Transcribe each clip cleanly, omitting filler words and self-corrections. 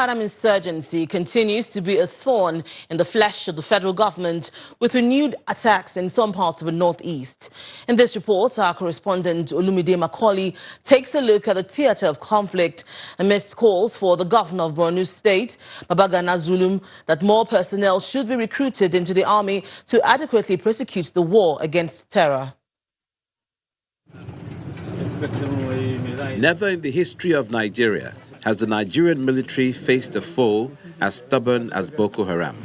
Haram insurgency continues to be a thorn in the flesh of the federal government, with renewed attacks in some parts of the northeast. In this report, our correspondent Olumide Macaulay takes a look at the theatre of conflict amidst calls for the governor of Borno State, Babagana Zulum, that more personnel should be recruited into the army to adequately prosecute the war against terror. Never in the history of Nigeria has the Nigerian military faced a foe as stubborn as Boko Haram.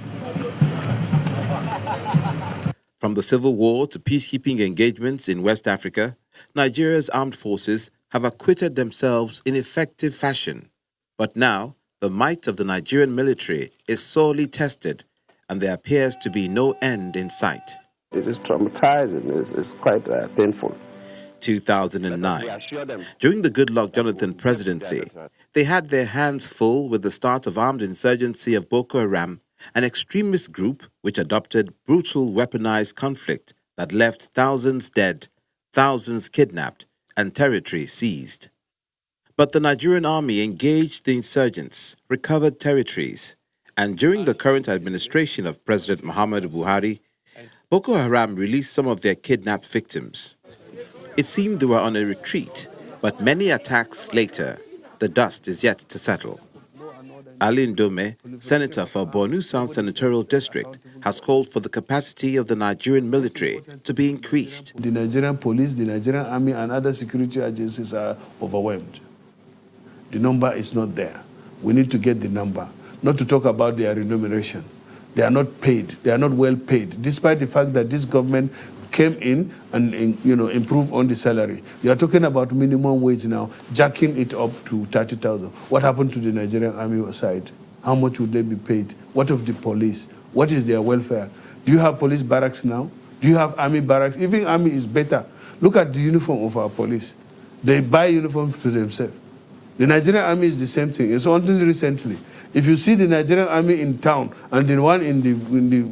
From the civil war to peacekeeping engagements in West Africa, Nigeria's armed forces have acquitted themselves in effective fashion. But now, the might of the Nigerian military is sorely tested, and there appears to be no end in sight. It is traumatizing. It's quite painful. 2009. During the Goodluck Jonathan presidency, they had their hands full with the start of armed insurgency of Boko Haram, an extremist group which adopted brutal weaponized conflict that left thousands dead, thousands kidnapped, and territory seized. But the Nigerian army engaged the insurgents, recovered territories, and during the current administration of President Muhammadu Buhari, Boko Haram released some of their kidnapped victims. It seemed they were on a retreat, but many attacks later, the dust is yet to settle. Ali Ndome, senator for Borno South Senatorial District, has called for the capacity of the Nigerian military to be increased. The Nigerian police, the Nigerian army, and other security agencies are overwhelmed. The number is not there. We need to get the number, not to talk about their remuneration. They are not paid. They are not well paid, despite the fact that this government came in and improve on the salary. You are talking about minimum wage now, jacking it up to 30,000. What happened to the Nigerian army side? How much would they be paid? What of the police? What is their welfare? Do you have police barracks now? Do you have army barracks? Even army is better. Look at the uniform of our police. They buy uniforms to themselves. The Nigerian army is the same thing. It's only recently. If you see the Nigerian army in town and the one in the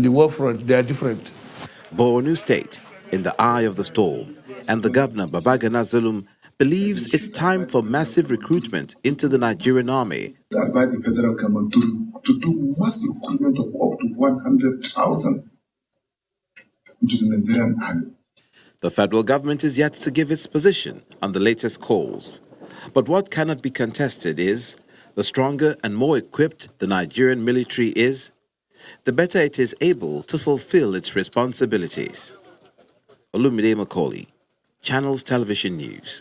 war front, they are different. Borno State, in the eye of the storm, and the governor Babagana Zulum believes it's time for massive recruitment into the Nigerian army. I advise the federal government to do mass recruitment of up to 100,000 into the Nigerian army. The federal government is yet to give its position on the latest calls. But what cannot be contested is, the stronger and more equipped the Nigerian military is, the better it is able to fulfill its responsibilities. Olumide Macaulay, Channels Television News.